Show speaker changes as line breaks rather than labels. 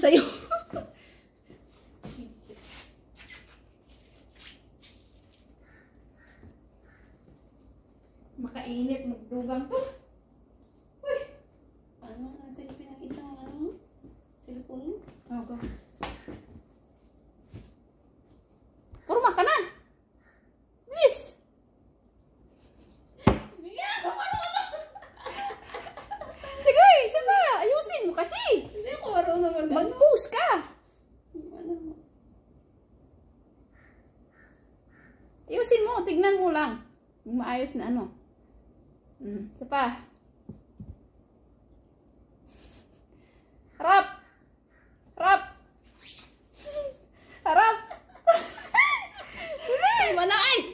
sa'yo. Makainit, magdugang to. Uy!
Ano? Ang silipin ng isang ano? Cellphone?
Go. Purma ka na! Bilis! Sige, sama! Ayusin mo kasi!
Hindi ako marunong
Mag-post ka!
Ano?
Ayusin mo, tignan mo lang. Yung maayos na ano. Isa pa. Harap! Harap! Harap! Huli! Manay!